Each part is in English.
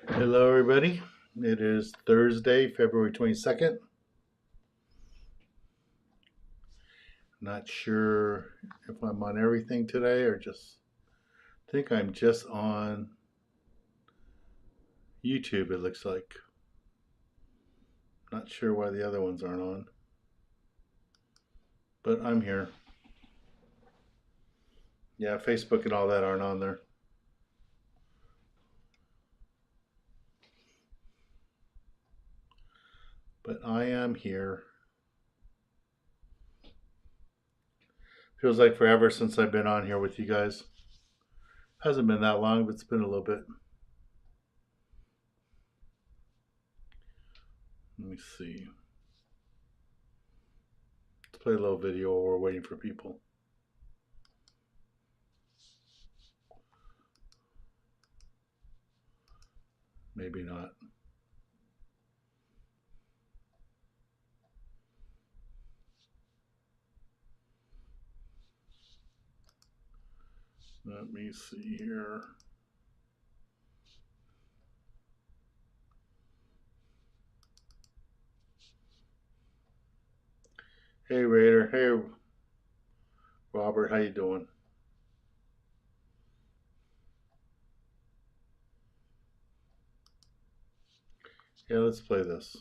Hello, everybody. It is Thursday, February 22nd. Not sure if I'm on everything today or think I'm just on YouTube, it looks like. Not sure why the other ones aren't on, but I'm here. Yeah, Facebook and all that aren't on there. But I am here. Feels like forever since I've been on here with you guys. Hasn't been that long, but it's been a little bit. Let me see. Let's play a little video while we're waiting for people. Maybe not. Let me see here. Hey Raider, hey Robert, how you doing? Yeah, let's play this.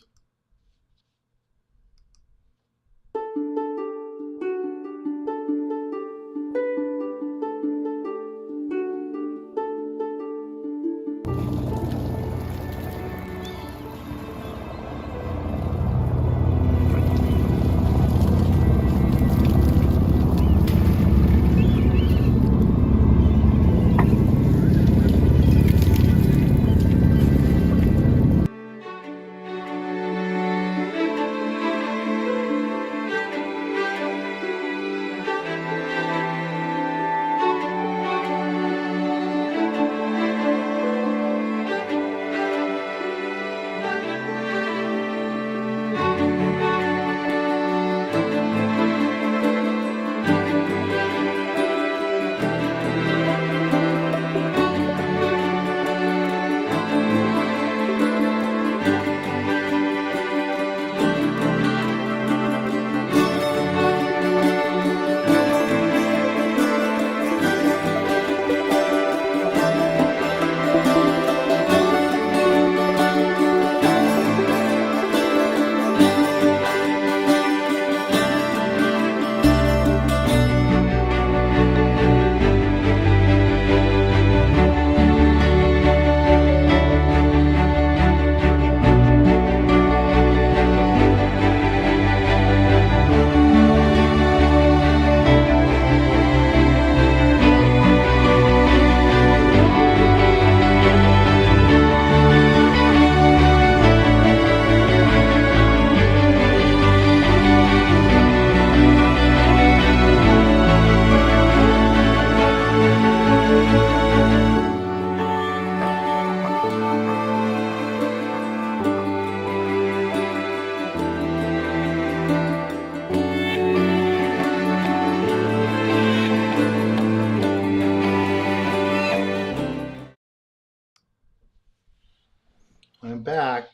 I'm back.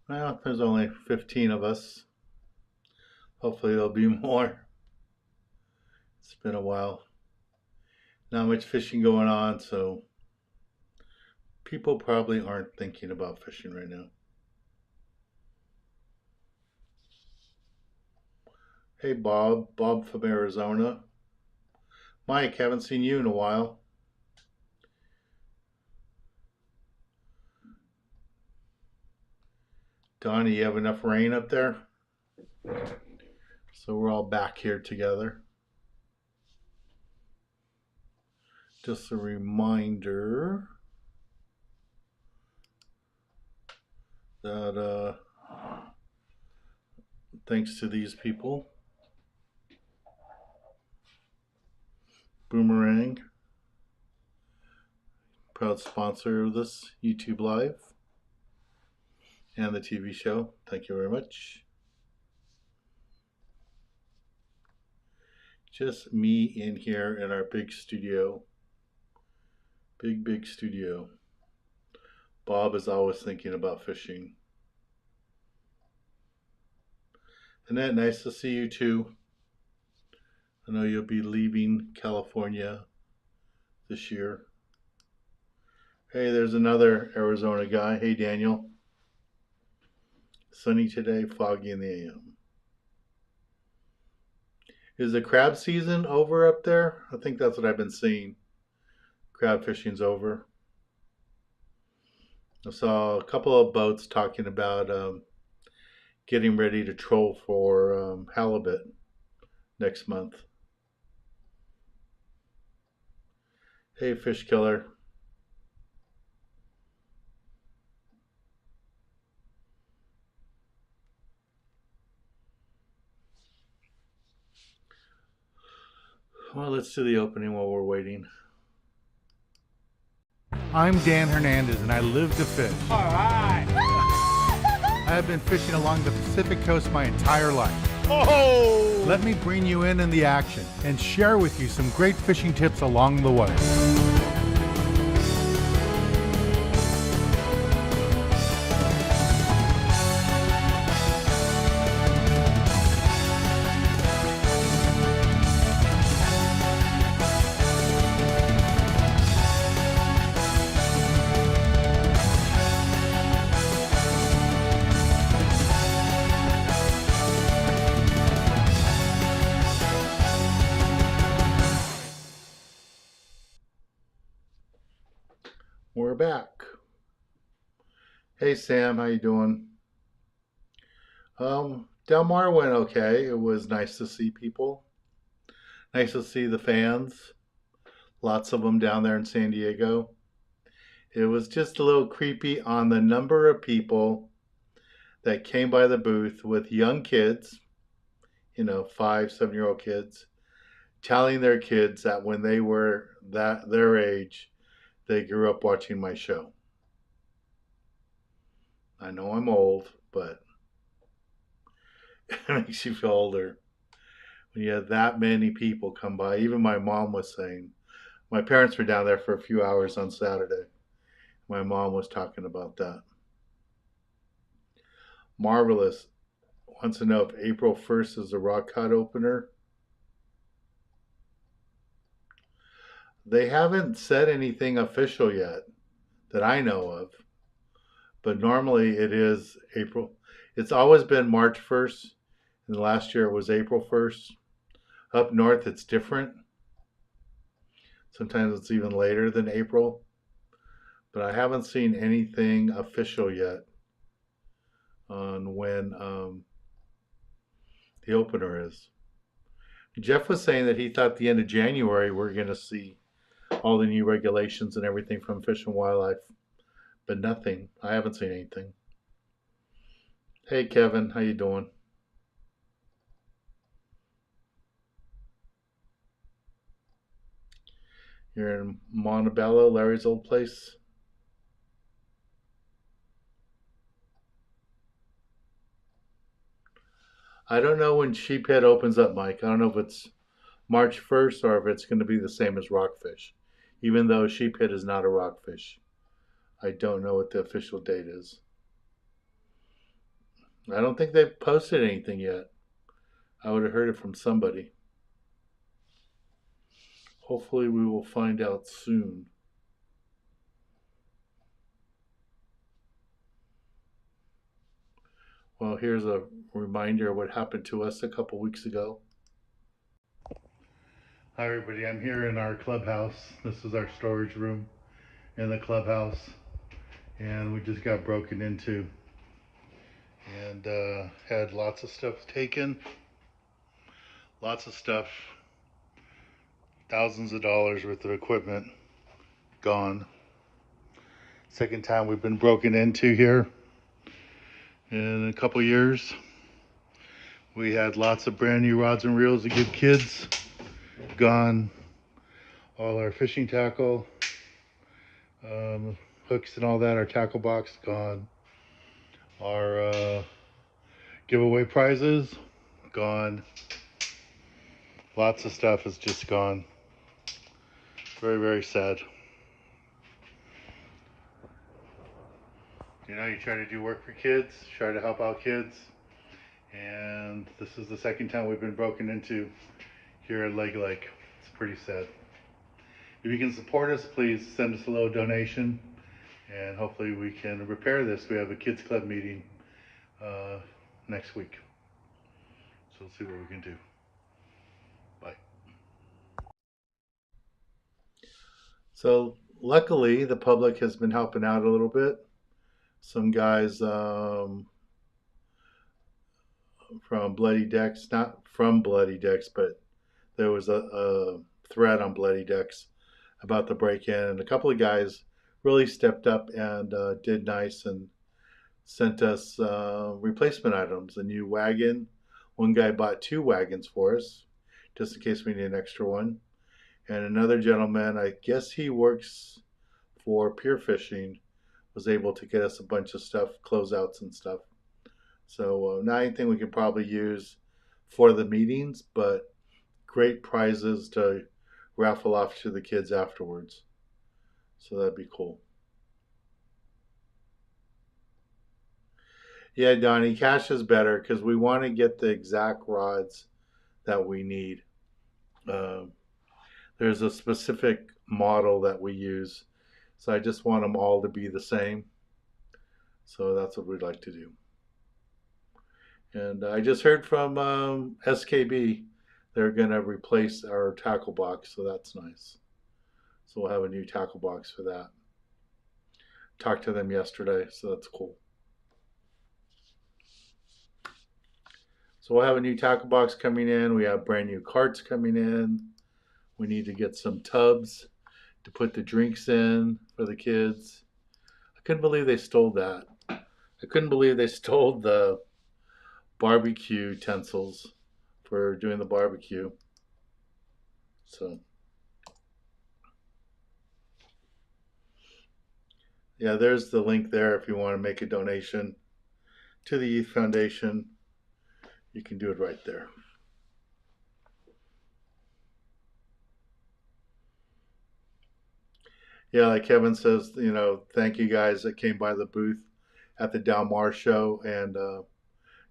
Well, there's only 15 of us. Hopefully there'll be more. It's been a while. Not much fishing going on, so people probably aren't thinking about fishing right now. Hey Bob from Arizona. Mike, haven't seen you in a while. Donnie, you have enough rain up there? So we're all back here together. Just a reminder that thanks to these people, Boomerang, proud sponsor of this YouTube Live and the TV show. Thank you very much. Just me in here in our big studio. Big studio. Bob is always thinking about fishing. Annette, nice to see you too. I know you'll be leaving California this year. Hey, there's another Arizona guy. Hey, Daniel. Sunny today, foggy in the AM. Is the crab season over up there? I think that's what I've been seeing. Crab fishing's over. I saw a couple of boats talking about getting ready to troll for halibut next month. Hey, fish killer. Well, let's do the opening while we're waiting. I'm Dan Hernandez and I live to fish. All right. I have been fishing along the Pacific coast my entire life. Oh! Let me bring you in the action and share with you some great fishing tips along the way. We're back. Hey Sam, how you doing? Del Mar went okay. It was nice to see people. Nice to see the fans. Lots of them down there in San Diego. It was just a little creepy on the number of people that came by the booth with young kids, 5, 7-year-old kids, telling their kids that when they were their age, they grew up watching my show. I know I'm old, but it makes you feel older when you have that many people come by. Even my mom was saying, my parents were down there for a few hours on Saturday. My mom was talking about that. Marvelous wants to know if April 1st is the rock cut opener. They haven't said anything official yet that I know of, but normally it is April. It's always been March 1st, and last year it was April 1st. Up north it's different. Sometimes it's even later than April, but I haven't seen anything official yet on when the opener is. Jeff was saying that he thought the end of January we're going to see all the new regulations and everything from Fish and Wildlife, but nothing. I haven't seen anything. Hey Kevin, how you doing? You're in Montebello, Larry's old place. I don't know when Sheephead opens up, Mike. I don't know if it's March 1st or if it's going to be the same as Rockfish, even though Sheephead is not a rockfish. I don't know what the official date is. I don't think they've posted anything yet. I would have heard it from somebody. Hopefully we will find out soon. Well, here's a reminder of what happened to us a couple weeks ago. Hi everybody, I'm here in our clubhouse. This is our storage room in the clubhouse, and we just got broken into and had lots of stuff taken. Lots of stuff. Thousands of dollars worth of equipment gone. Second time we've been broken into here in a couple years. We had lots of brand new rods and reels to give kids. Gone. All our fishing tackle, hooks and all that, our tackle box gone. Our giveaway prizes gone. Lots of stuff is just gone. Very, very sad. You know, you try to do work for kids, try to help out kids, and this is the second time we've been broken into here at Lake Lake. It's pretty sad. If you can support us, please send us a little donation, and hopefully we can repair this. We have a kids club meeting next week, so we'll see what we can do. Bye. So luckily, the public has been helping out a little bit. Some guys from Bloody Decks, not from Bloody Decks, but there was a thread on Bloody Decks about the break-in, and a couple of guys really stepped up and did nice and sent us replacement items, a new wagon. One guy bought 2 wagons for us, just in case we need an extra one. And another gentleman, I guess he works for Pier Fishing, was able to get us a bunch of stuff, closeouts and stuff. So not anything we could probably use for the meetings, but great prizes to raffle off to the kids afterwards. So that'd be cool. Yeah, Donnie, cash is better because we want to get the exact rods that we need. There's a specific model that we use, so I just want them all to be the same. So that's what we'd like to do. And I just heard from SKB, they're going to replace our tackle box, so that's nice. So we'll have a new tackle box for that. Talked to them yesterday, so that's cool. So we'll have a new tackle box coming in. We have brand new carts coming in. We need to get some tubs to put the drinks in for the kids. I couldn't believe they stole that. I couldn't believe they stole the barbecue utensils for doing the barbecue. So, yeah, there's the link there if you want to make a donation to the Youth Foundation. You can do it right there. Yeah, like Kevin says, you know, thank you guys that came by the booth at the Del Mar show and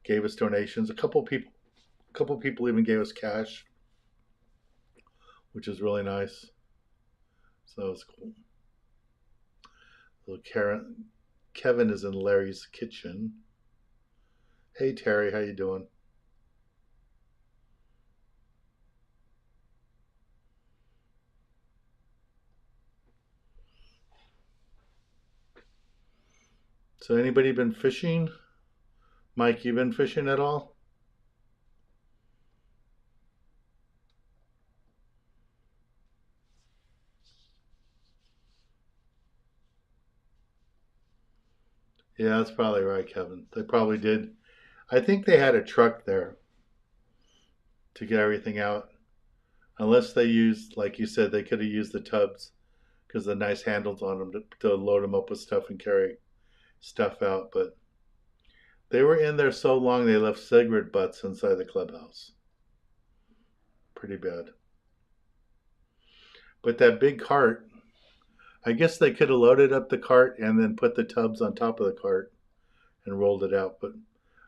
gave us donations. A couple people even gave us cash, which is really nice. So it's cool. So Kevin is in Larry's kitchen. Hey Terry, how you doing? So anybody been fishing? Mike, you been fishing at all? Yeah, that's probably right, Kevin. They probably did. I think they had a truck there to get everything out. Unless they used, like you said, they could have used the tubs because the nice handles on them to load them up with stuff and carry stuff out. But they were in there so long they left cigarette butts inside the clubhouse. Pretty bad. But that big cart, I guess they could have loaded up the cart and then put the tubs on top of the cart and rolled it out. But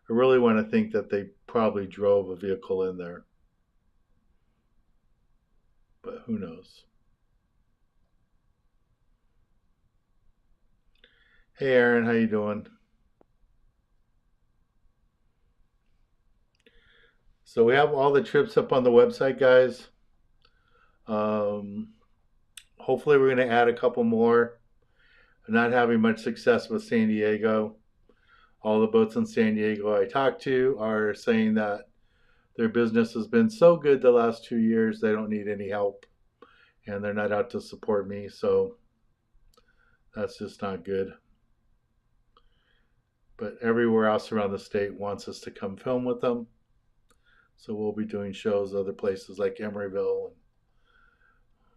I really want to think that they probably drove a vehicle in there. But who knows? Hey Aaron, how you doing? So we have all the trips up on the website, guys. Hopefully we're going to add a couple more. I'm not having much success with San Diego. All the boats in San Diego I talked to are saying that their business has been so good the last 2 years they don't need any help and they're not out to support me, so that's just not good. But everywhere else around the state wants us to come film with them, so we'll be doing shows other places like Emeryville, and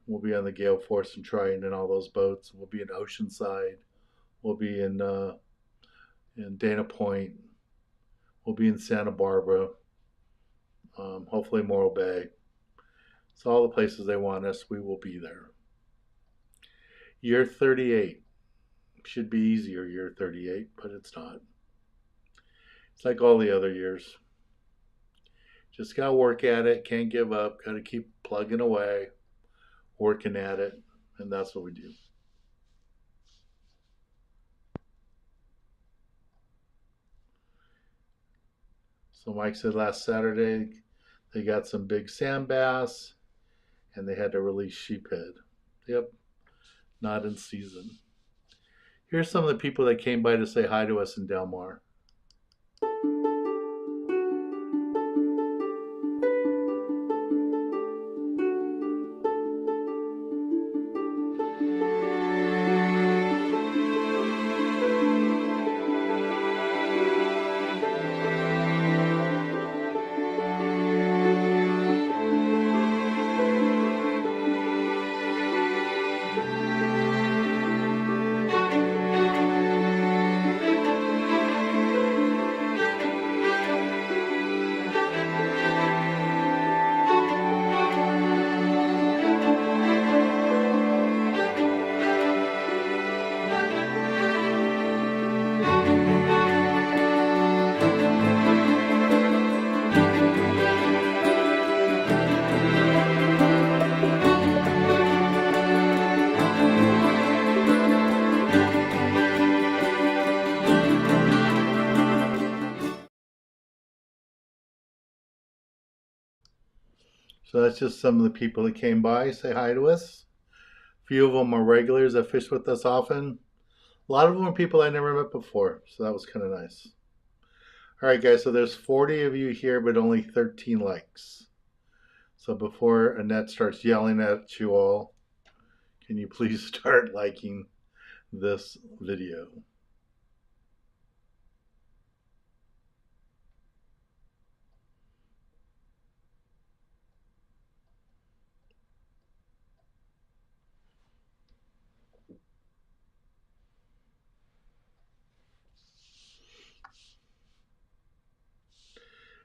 we'll be on the Gale Force and Trident and all those boats. We'll be in Oceanside, we'll be in Dana Point, we'll be in Santa Barbara, hopefully Morro Bay. So all the places they want us, we will be there. Year 38. Should be easier year 38, but it's not. It's like all the other years. Just gotta work at it, can't give up, gotta keep plugging away, working at it, and that's what we do. So Mike said last Saturday they got some big sand bass and they had to release sheephead. Yep, not in season. Here's some of the people that came by to say hi to us in Del Mar. So that's just some of the people that came by, say hi to us. A few of them are regulars that fish with us often. A lot of them are people I never met before, so that was kind of nice. All right, guys, so there's 40 of you here, but only 13 likes. So before Annette starts yelling at you all, can you please start liking this video?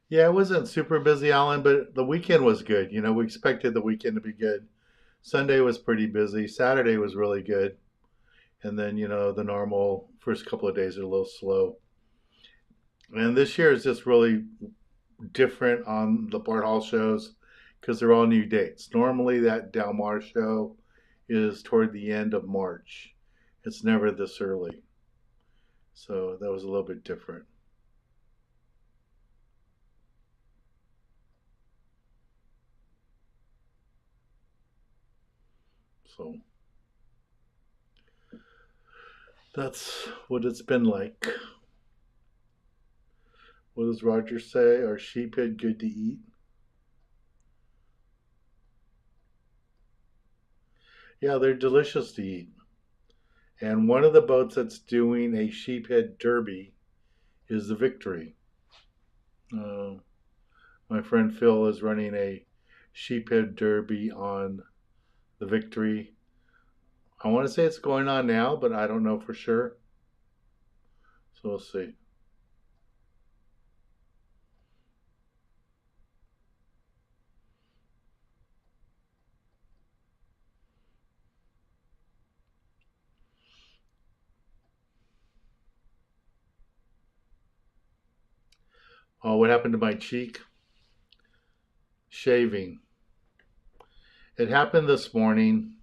Yeah, it wasn't super busy, Alan, but the weekend was good. You know, we expected the weekend to be good. Sunday was pretty busy. Saturday was really good. And then, you know, the normal first couple of days are a little slow. And this year is just really different on the Bart Hall shows because they're all new dates. Normally, that Del Mar show is toward the end of March. It's never this early. So that was a little bit different. So that's what it's been like. What does Roger say? Are sheephead good to eat? Yeah, they're delicious to eat. And one of the boats that's doing a sheephead derby is the Victory. My friend Phil is running a sheephead derby on the Victory. I want to say it's going on now, but I don't know for sure. So we'll see. Oh, what happened to my cheek? Shaving. It happened this morning,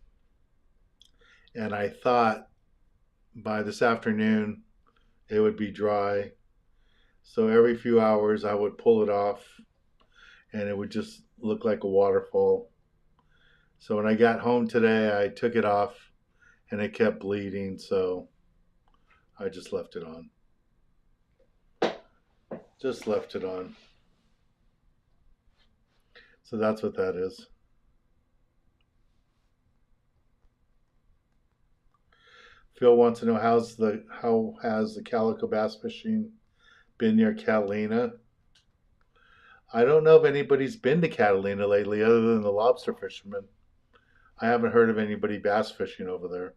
and I thought by this afternoon it would be dry. So every few hours I would pull it off and it would just look like a waterfall. So when I got home today, I took it off and it kept bleeding, so I just left it on. Just left it on. So that's what that is. Phil wants to know how has the calico bass fishing been near Catalina? I don't know if anybody's been to Catalina lately other than the lobster fishermen. I haven't heard of anybody bass fishing over there.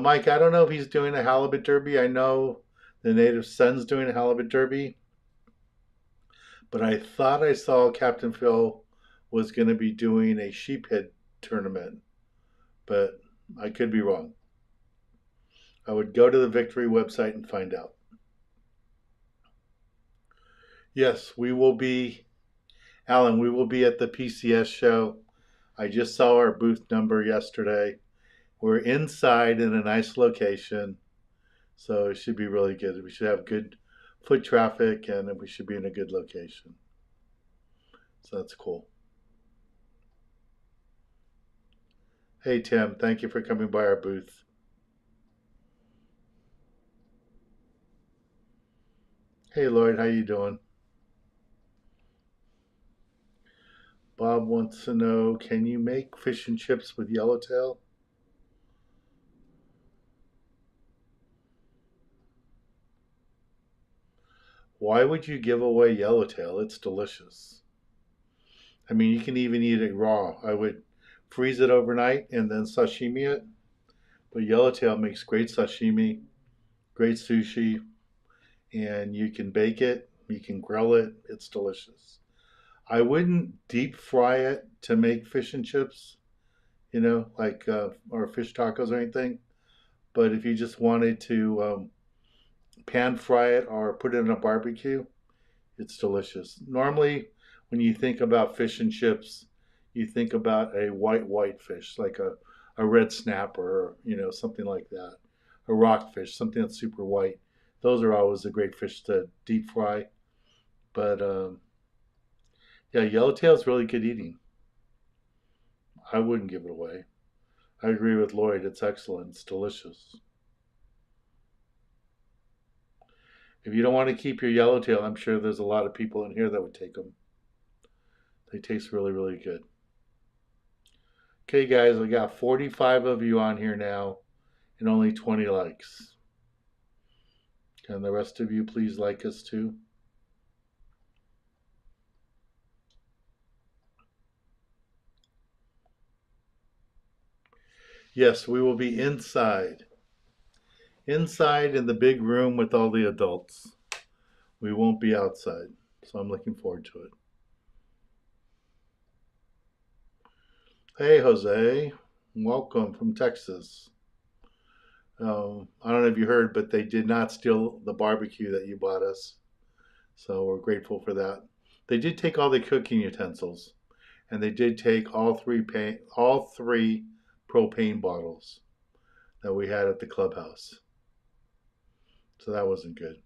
Mike, I don't know if he's doing a halibut derby. I know the Native Son's doing a halibut derby. But I thought I saw Captain Phil was going to be doing a sheephead tournament, but I could be wrong. I would go to the Victory website and find out. Yes, we will be, Alan, we will be at the PCS show. I just saw our booth number yesterday. We're inside in a nice location, so it should be really good. We should have good foot traffic and we should be in a good location. So that's cool. Hey Tim, thank you for coming by our booth. Hey Lloyd, how you doing? Bob wants to know, can you make fish and chips with yellowtail? Why would you give away yellowtail? It's delicious. I mean, you can even eat it raw. I would freeze it overnight and then sashimi it. But yellowtail makes great sashimi, great sushi, and you can bake it, you can grill it. It's delicious. I wouldn't deep fry it to make fish and chips, like or fish tacos or anything. But if you just wanted to pan fry it or put it in a barbecue, it's delicious. Normally, when you think about fish and chips, you think about a white fish, like a red snapper, or, something like that. A rockfish, something that's super white. Those are always a great fish to deep fry. But yeah, yellowtail is really good eating. I wouldn't give it away. I agree with Lloyd. It's excellent. It's delicious. If you don't want to keep your yellowtail, I'm sure there's a lot of people in here that would take them. They taste really, really good. Okay, guys, we got 45 of you on here now and only 20 likes. Can the rest of you please like us too? Yes, we will be inside. Inside in the big room with all the adults. We won't be outside. So I'm looking forward to it. Hey, Jose. Welcome from Texas. I don't know if you heard, but they did not steal the barbecue that you bought us. So we're grateful for that. They did take all the cooking utensils, and they did take all three propane bottles that we had at the clubhouse. So that wasn't good.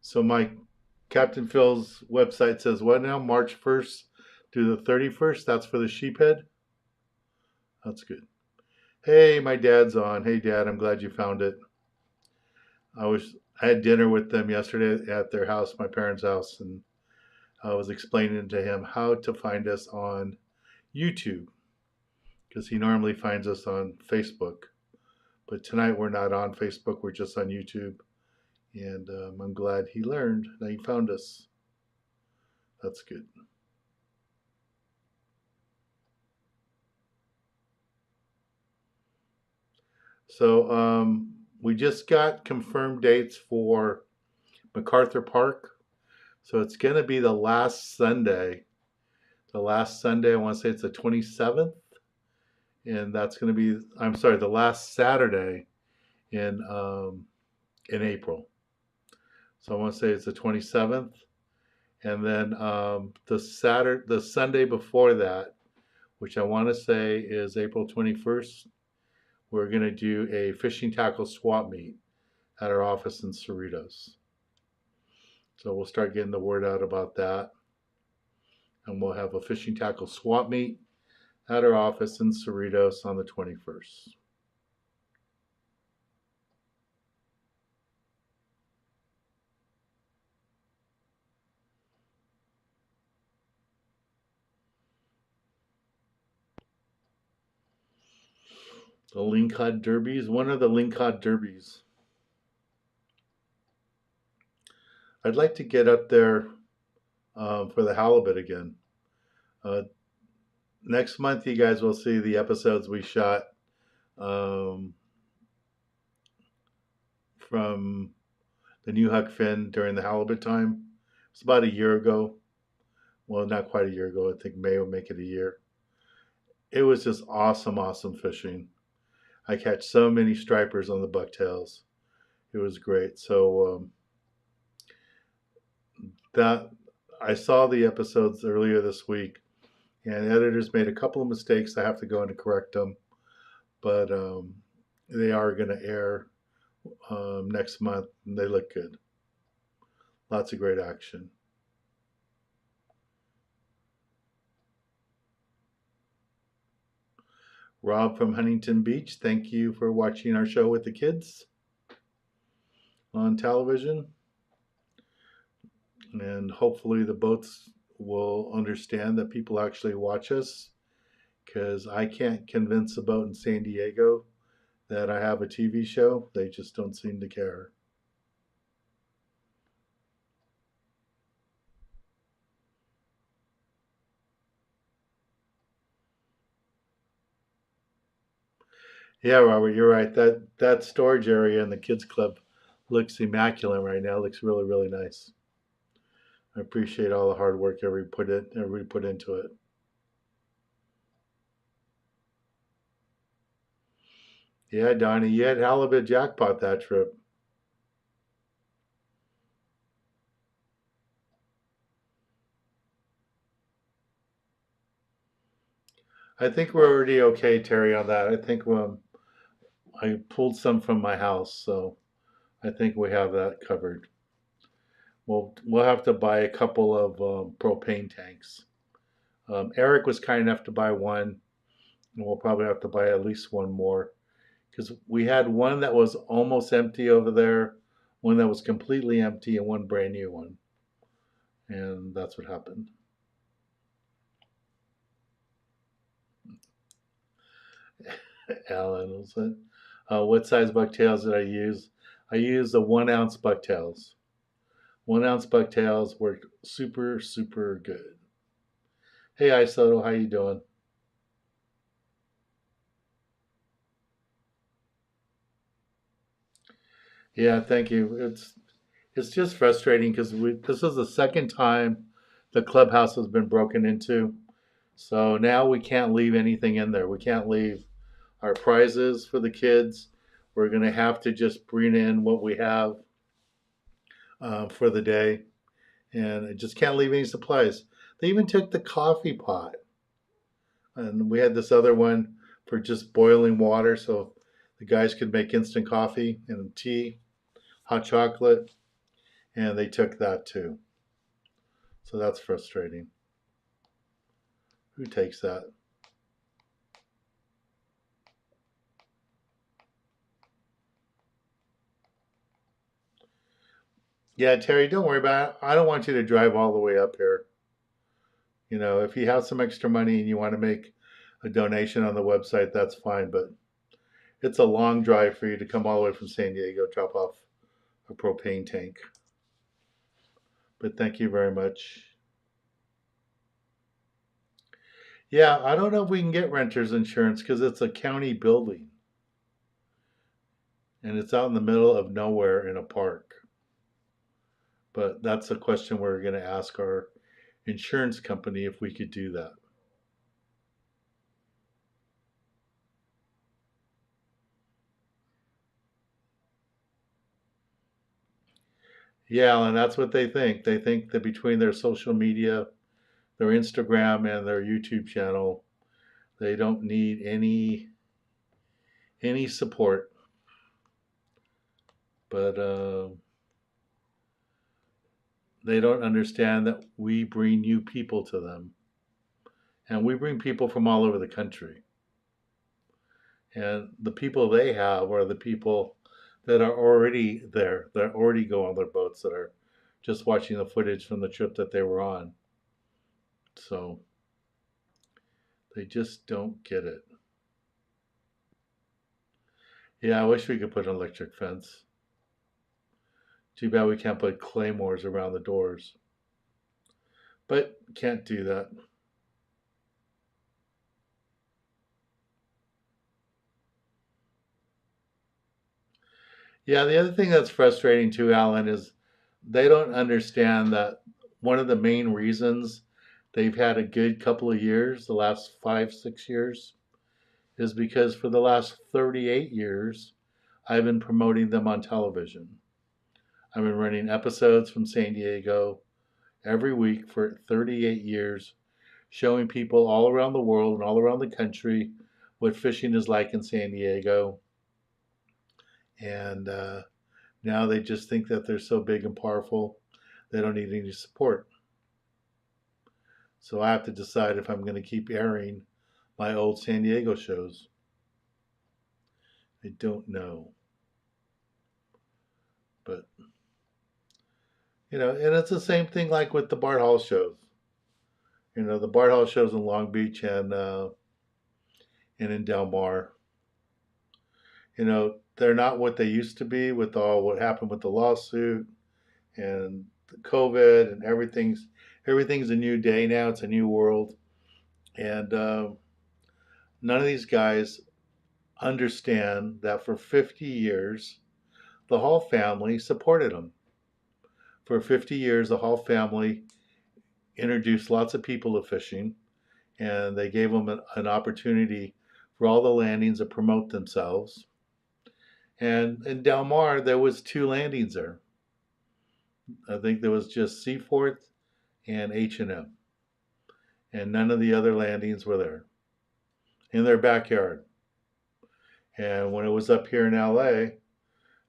So my Captain Phil's website says what now? March 1st to the 31st. That's for the sheephead. That's good. Hey, my dad's on. Hey, Dad, I'm glad you found it. I had dinner with them yesterday at their house, my parents' house, and I was explaining to him how to find us on YouTube because he normally finds us on Facebook. But tonight we're not on Facebook, we're just on YouTube. And I'm glad he learned that he found us. That's good. So we just got confirmed dates for MacArthur Park. So it's going to be the last Sunday. The last Sunday, I want to say it's the 27th. And that's going to be, the last Saturday in April. So I want to say it's the 27th. And then the Sunday before that, which I want to say is April 21st, we're going to do a fishing tackle swap meet at our office in Cerritos. So we'll start getting the word out about that. And we'll have a fishing tackle swap meet at our office in Cerritos on the 21st. The lingcod derbies. When are the lingcod derbies? I'd like to get up there for the halibut again. Next month, you guys will see the episodes we shot from the new Huck Finn during the halibut time. It's about a year ago. Well, not quite a year ago. I think May will make it a year. It was just awesome, awesome fishing. I catch so many stripers on the bucktails. It was great. So that I saw the episodes earlier this week, and editors made a couple of mistakes. I have to go in to correct them, but they are going to air next month, and they look good. Lots of great action. Rob from Huntington Beach, thank you for watching our show with the kids on television. And hopefully the boats will understand that people actually watch us, because I can't convince a boat in San Diego that I have a TV show. They just don't seem to care. Yeah, Robert, you're right. That storage area in the kids club looks immaculate right now. It looks really, really nice. I appreciate all the hard work everybody put into it. Yeah, Donnie, you had halibut jackpot that trip. I think we're already okay, Terry, on that. I think I pulled some from my house, so I think we have that covered. We'll have to buy a couple of propane tanks. Eric was kind enough to buy one, and we'll probably have to buy at least one more, because we had one that was almost empty over there, one that was completely empty, and one brand new one, and that's what happened. Alan was it? What size bucktails did I use? I used the 1 ounce bucktails. 1 ounce bucktails worked super, super good. Hey, Isoto, how you doing? Yeah, thank you. It's just frustrating because this is the second time the clubhouse has been broken into. So now we can't leave anything in there. We can't leave our prizes for the kids. We're going to have to just bring in what we have for the day, and I just can't leave any supplies. They even took the coffee pot, and we had this other one for just boiling water so the guys could make instant coffee and tea, hot chocolate, and they took that too. So that's frustrating. Who takes that? Yeah, Terry, don't worry about it. I don't want you to drive all the way up here. If you have some extra money and you want to make a donation on the website, that's fine. But it's a long drive for you to come all the way from San Diego, drop off a propane tank. But thank you very much. Yeah, I don't know if we can get renter's insurance because it's a county building and it's out in the middle of nowhere in a park. But that's a question we're going to ask our insurance company if we could do that. Yeah, and that's what they think. They think that between their social media, their Instagram, and their YouTube channel, they don't need any support. But they don't understand that we bring new people to them, and we bring people from all over the country. And the people they have are the people that are already there, that already go on their boats, that are just watching the footage from the trip that they were on. So they just don't get it. Yeah, I wish we could put an electric fence. Too bad we can't put claymores around the doors. But can't do that. Yeah, the other thing that's frustrating too, Alan, is they don't understand that one of the main reasons they've had a good couple of years, the last 5, 6 years, is because for the last 38 years, I've been promoting them on television. I've been running episodes from San Diego every week for 38 years, showing people all around the world and all around the country what fishing is like in San Diego. And now they just think that they're so big and powerful, they don't need any support. So I have to decide if I'm going to keep airing my old San Diego shows. I don't know. But, and it's the same thing like with the Bart Hall shows. The Bart Hall shows in Long Beach and in Del Mar. They're not what they used to be with all what happened with the lawsuit and the COVID and everything's a new day now. It's a new world, and none of these guys understand that for 50 years the Hall family supported them. For 50 years, the Hall family introduced lots of people to fishing, and they gave them an opportunity for all the landings to promote themselves. And in Del Mar, there was 2 landings there. I think there was just Seaforth and H&M, and none of the other landings were there in their backyard. And when it was up here in LA,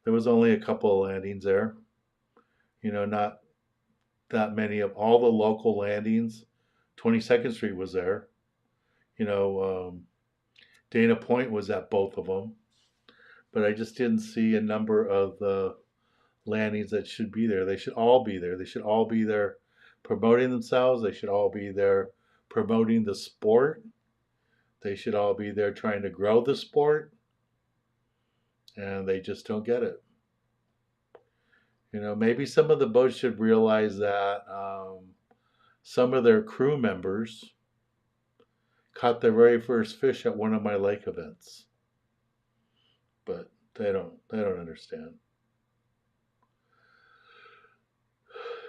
there was only a couple of landings there. Not that many of all the local landings. 22nd Street was there. Dana Point was at both of them. But I just didn't see a number of the landings that should be there. They should all be there. They should all be there promoting themselves. They should all be there promoting the sport. They should all be there trying to grow the sport. And they just don't get it. Maybe some of the boats should realize that some of their crew members caught their very first fish at one of my lake events. But they don't understand.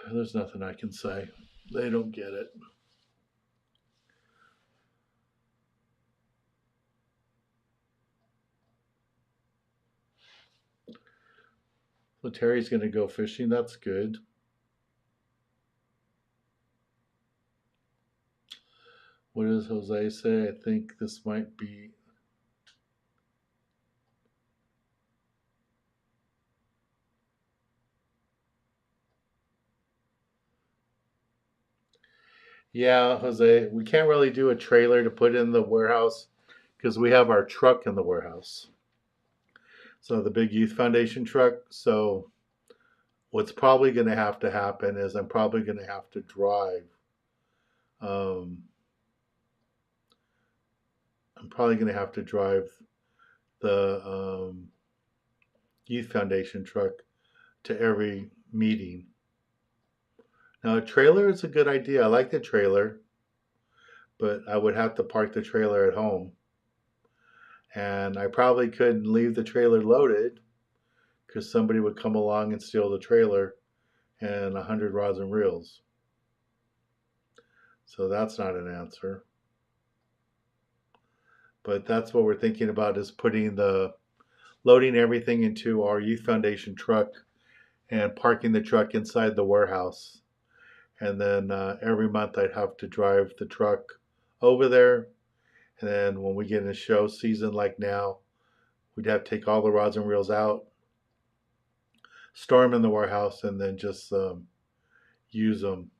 There's nothing I can say. They don't get it. So Terry's going to go fishing. That's good. What does Jose say? I think this might be... Yeah, Jose, we can't really do a trailer to put in the warehouse because we have our truck in the warehouse. So the big Youth Foundation truck. So what's probably going to happen is I'm probably going to have to drive. I'm probably going to have to drive the Youth Foundation truck to every meeting. Now, a trailer is a good idea. I like the trailer, but I would have to park the trailer at home. And I probably couldn't leave the trailer loaded because somebody would come along and steal the trailer and 100 rods and reels. So that's not an answer. But that's what we're thinking about, is loading everything into our Youth Foundation truck and parking the truck inside the warehouse. And then every month I'd have to drive the truck over there. And then when we get in a show season like now, we'd have to take all the rods and reels out, store them in the warehouse, and then just use them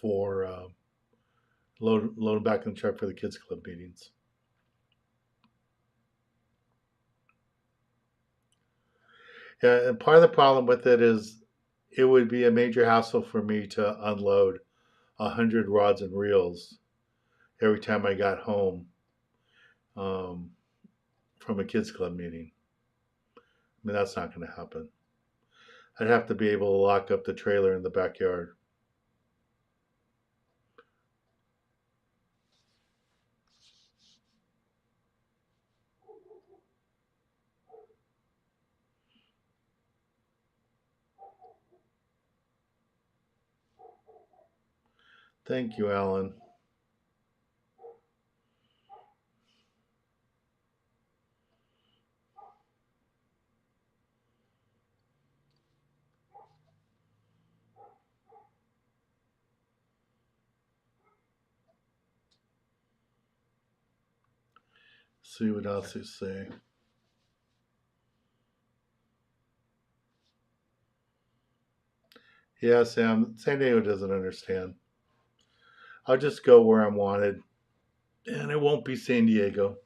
for load them back in the truck for the kids club meetings. Yeah, and part of the problem with it is it would be a major hassle for me to unload 100 rods and reels every time I got home from a kids club meeting. I mean, that's not going to happen. I'd have to be able to lock up the trailer in the backyard. Thank you, Alan. See what else you say. Yeah, Sam, San Diego doesn't understand. I'll just go where I'm wanted, and it won't be San Diego.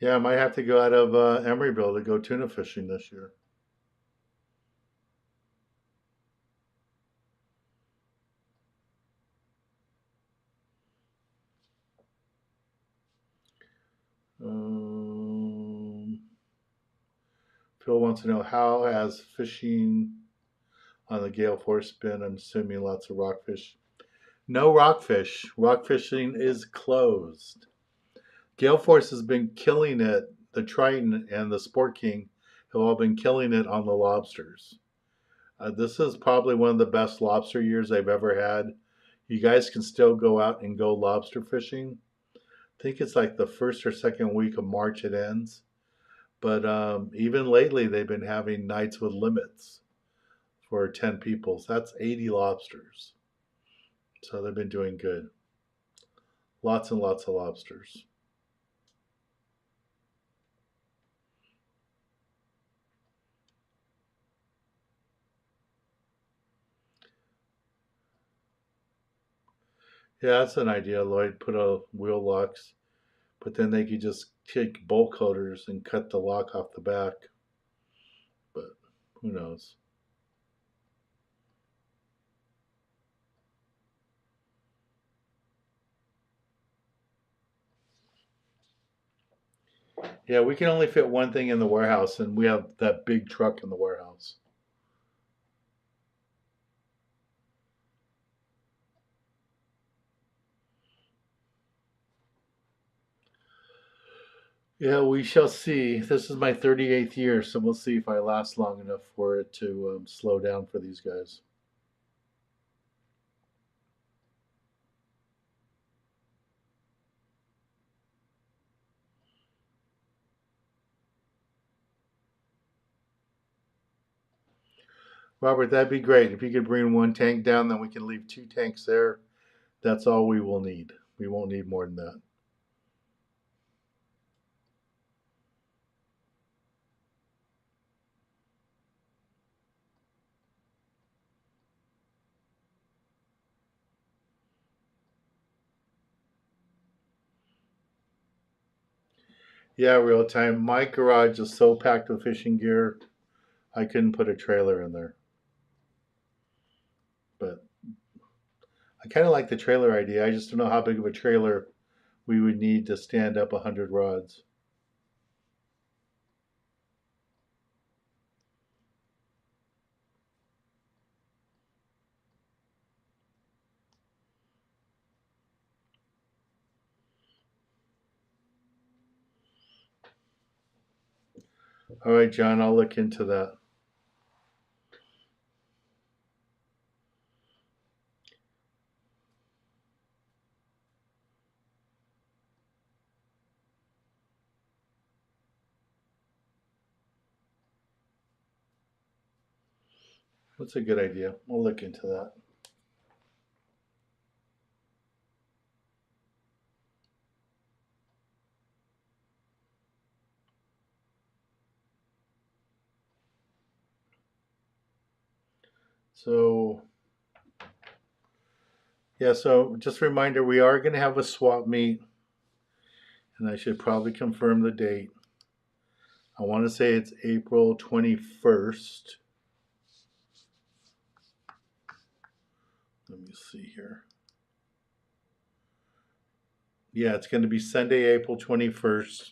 Yeah, I might have to go out of Emeryville to go tuna fishing this year. Phil wants to know, how has fishing on the Gale Force been? I'm assuming lots of rockfish. No rockfish. Rock fishing is closed. Gale Force has been killing it. The Triton and the Sport King have all been killing it on the lobsters. This is probably one of the best lobster years I've ever had. You guys can still go out and go lobster fishing. I think it's like the first or second week of March it ends. But even lately, they've been having nights with limits for 10 people. So that's 80 lobsters. So they've been doing good. Lots and lots of lobsters. Yeah, that's an idea, Lloyd. Put a wheel locks, but then they could just take bolt cutters and cut the lock off the back. But who knows? Yeah, we can only fit one thing in the warehouse, and we have that big truck in the warehouse. Yeah, we shall see. This is my 38th year, so we'll see if I last long enough for it to slow down for these guys. Robert, that'd be great. If you could bring one tank down, then we can leave 2 tanks there. That's all we will need. We won't need more than that. Yeah, real time. My garage is so packed with fishing gear, I couldn't put a trailer in there. But I kind of like the trailer idea. I just don't know how big of a trailer we would need to stand up 100 rods. All right, John, I'll look into that. That's a good idea. We'll look into that. So, yeah, so just a reminder, we are going to have a swap meet, and I should probably confirm the date. I want to say it's April 21st. Let me see here. Yeah, it's going to be Sunday, April 21st.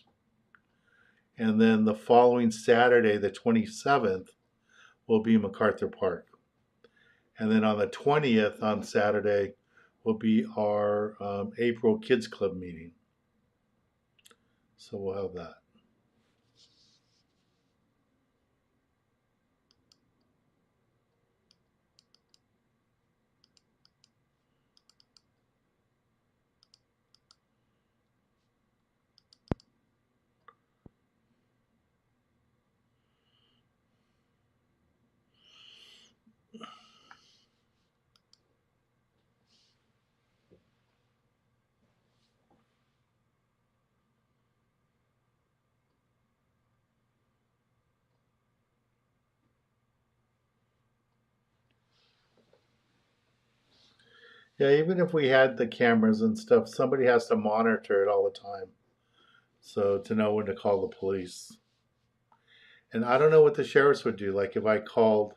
And then the following Saturday, the 27th, will be MacArthur Park. And then on the 20th, on Saturday, will be our April Kids Club meeting. So we'll have that. Yeah, even if we had the cameras and stuff, somebody has to monitor it all the time. So to know when to call the police. And I don't know what the sheriffs would do. Like if I called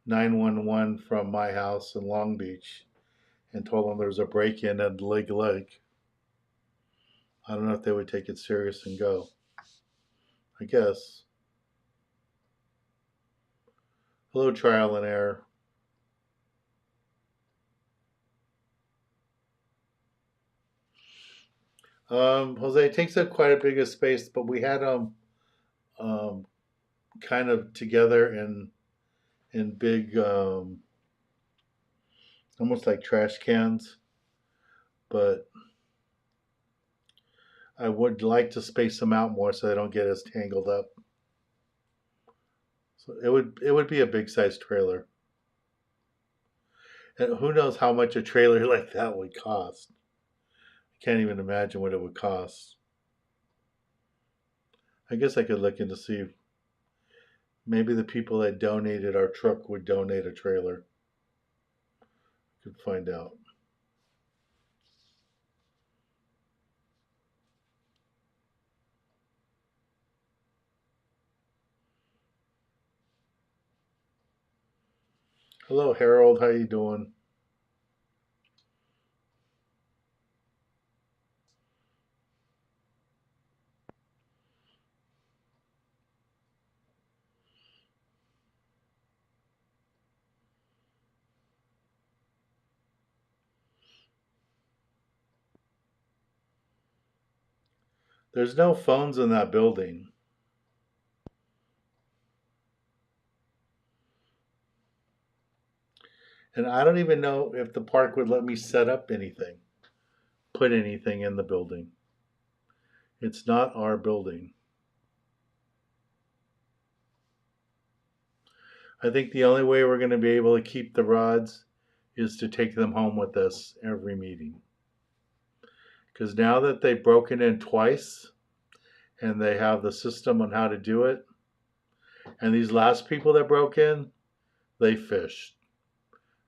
911 from my house in Long Beach and told them there was a break-in at Lake Lake, I don't know if they would take it serious and go. I guess. A little trial and error. Jose, it takes up quite a big space, but we had them kind of together in big, almost like trash cans. But I would like to space them out more so they don't get as tangled up. So it would be a big size trailer. And who knows how much a trailer like that would cost. I can't even imagine what it would cost. I guess I could look into see if maybe the people that donated our truck would donate a trailer. Could find out. Hello, Harold. How you doing? There's no phones in that building. And I don't even know if the park would let me set up anything, put anything in the building. It's not our building. I think the only way we're going to be able to keep the rods is to take them home with us every meeting. Because now that they've broken in twice and they have the system on how to do it, and these last people that broke in, they fished.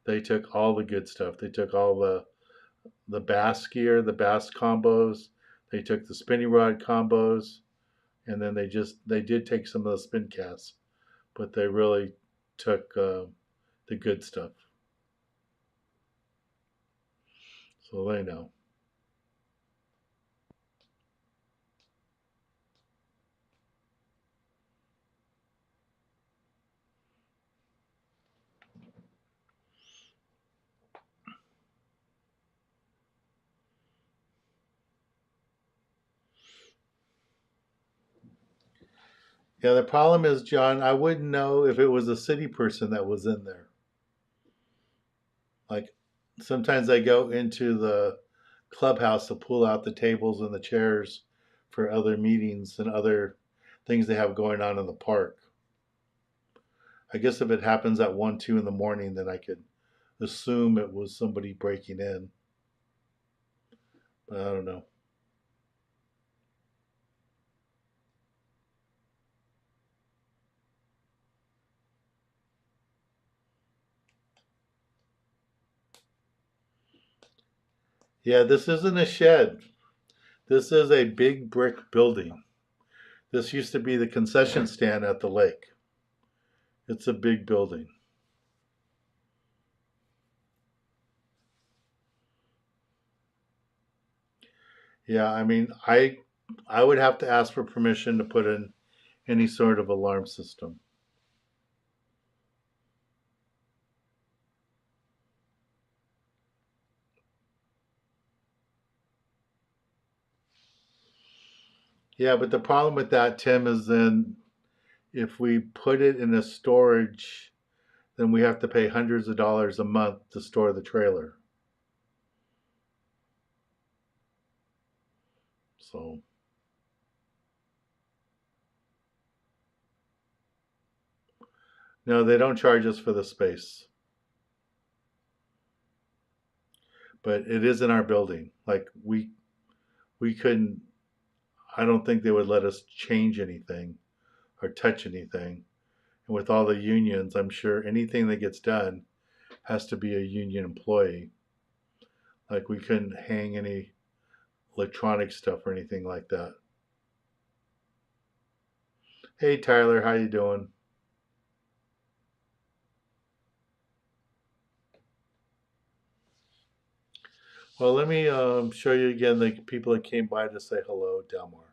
They took all the good stuff. They took all the bass gear, the bass combos. They took the spinning rod combos, and then they did take some of the spin casts, but they really took the good stuff. So they know. Yeah, the problem is, John, I wouldn't know if it was a city person that was in there. Like sometimes I go into the clubhouse to pull out the tables and the chairs for other meetings and other things they have going on in the park. I guess if it happens at 1, 2 in the morning, then I could assume it was somebody breaking in. But I don't know. Yeah, this isn't a shed. This is a big brick building. This used to be the concession stand at the lake. It's a big building. Yeah, I mean, I would have to ask for permission to put in any sort of alarm system. Yeah, but the problem with that, Tim, is then if we put it in a storage, then we have to pay hundreds of dollars a month to store the trailer. So, no, they don't charge us for the space, but it is in our building. Like we couldn't. I don't think they would let us change anything or touch anything. And with all the unions, I'm sure anything that gets done has to be a union employee. Like we couldn't hang any electronic stuff or anything like that. Hey Tyler, how you doing? Well, let me show you again the people that came by to say hello, Delmar.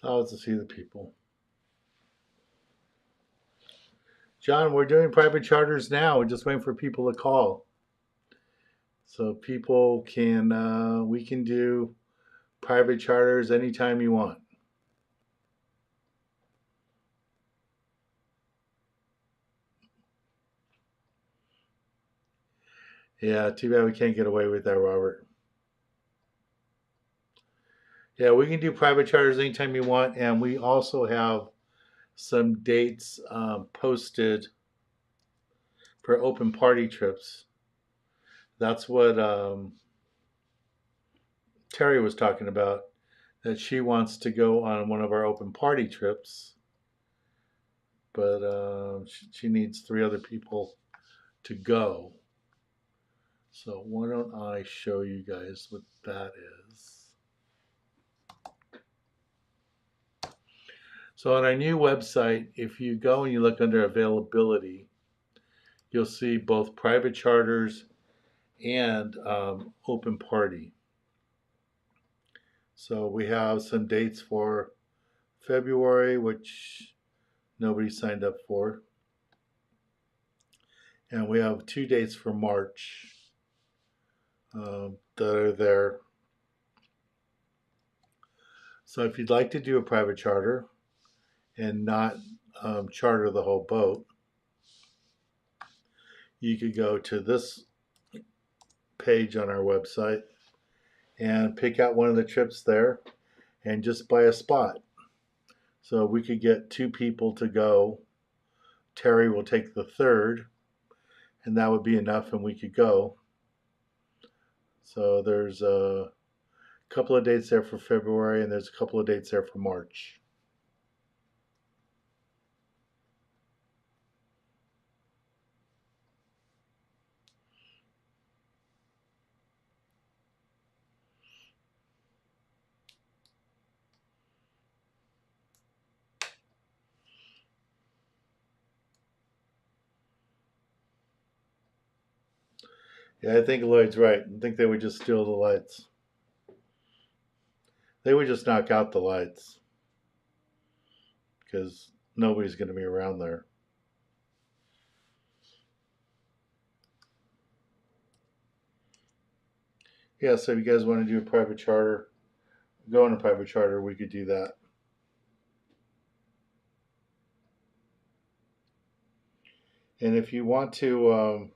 I was to see the people. John, we're doing private charters now. We're just waiting for people to call. So people can, we can do private charters anytime you want. Yeah, too bad we can't get away with that, Robert. Yeah, we can do private charters anytime you want, and we also have some dates posted for open party trips. That's what Terry was talking about, that she wants to go on one of our open party trips, but she needs 3 other people to go. So why don't I show you guys what that is. So on our new website, if you go and you look under availability, you'll see both private charters and open party. So we have some dates for February, which nobody signed up for. And we have 2 dates for March that are there. So if you'd like to do a private charter and not charter the whole boat, you could go to this page on our website and pick out one of the trips there and just buy a spot. So we could get 2 people to go. Terry will take the 3rd, and that would be enough, and we could go. So there's a couple of dates there for February, and there's a couple of dates there for March. Yeah, I think Lloyd's right. I think they would just steal the lights. They would just knock out the lights because nobody's going to be around there. Yeah, so if you guys want to do a private charter, go on a private charter, we could do that. And if you want to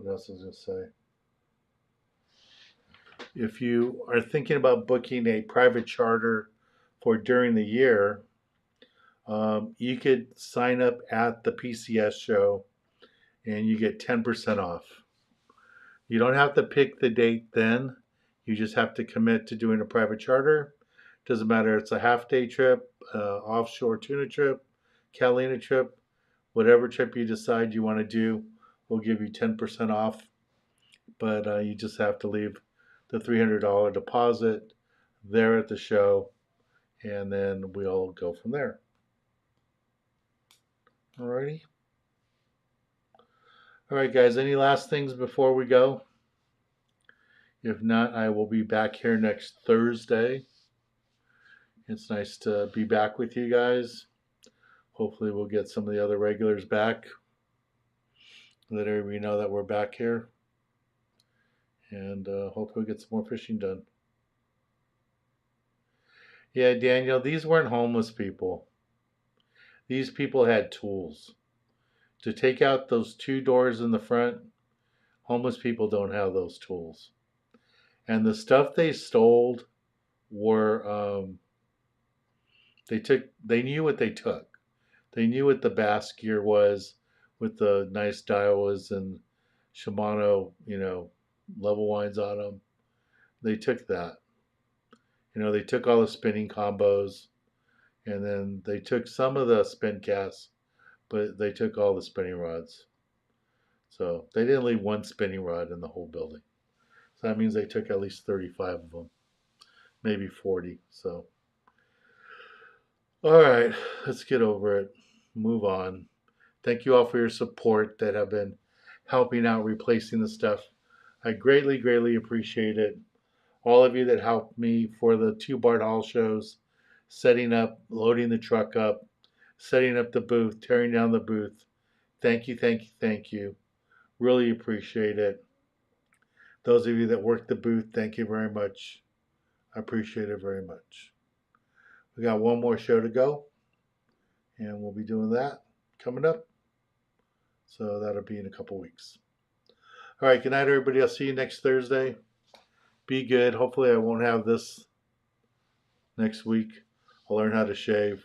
What else was I going to say? If you are thinking about booking a private charter for during the year, you could sign up at the PCS show and you get 10% off. You don't have to pick the date then. You just have to commit to doing a private charter. Doesn't matter. It's a half-day trip, offshore tuna trip, Catalina trip, whatever trip you decide you want to do, we'll give you 10% off. But you just have to leave the $300 deposit there at the show, and then we'll go from there. Alrighty. All right, guys, any last things before we go? If not, I will be back here next Thursday. It's nice to be back with you guys. Hopefully we'll get some of the other regulars back. Let everybody know that we're back here. And hopefully we'll get some more fishing done. Yeah, Daniel, these weren't homeless people. These people had tools. To take out those 2 doors in the front, homeless people don't have those tools. And the stuff they stole were, they knew what they took. They knew what the bass gear was with the nice Daiwas and Shimano, level winds on them. They took that. They took all the spinning combos, and then they took some of the spin casts, but they took all the spinning rods. So they didn't leave one spinning rod in the whole building. So that means they took at least 35 of them, maybe 40. So, all right, let's get over it. Move on. Thank you all for your support that have been helping out replacing the stuff. I greatly, greatly appreciate it. All of you that helped me for the 2 Bart Hall shows, setting up, loading the truck up, setting up the booth, tearing down the booth. Thank you, thank you, thank you. Really appreciate it. Those of you that worked the booth, thank you very much. I appreciate it very much. We got one more show to go, and we'll be doing that coming up. So that'll be in a couple weeks. All right, good night, everybody. I'll see you next Thursday. Be good. Hopefully I won't have this next week. I'll learn how to shave.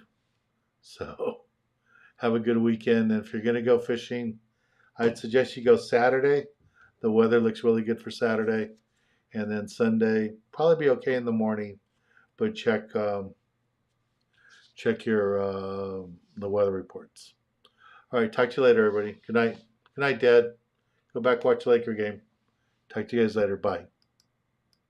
So have a good weekend. And if you're going to go fishing, I'd suggest you go Saturday. The weather looks really good for Saturday. And then Sunday, probably be okay in the morning. But check your the weather reports. All right, talk to you later, everybody. Good night. Good night, Dad. Go back, watch the Laker game. Talk to you guys later. Bye.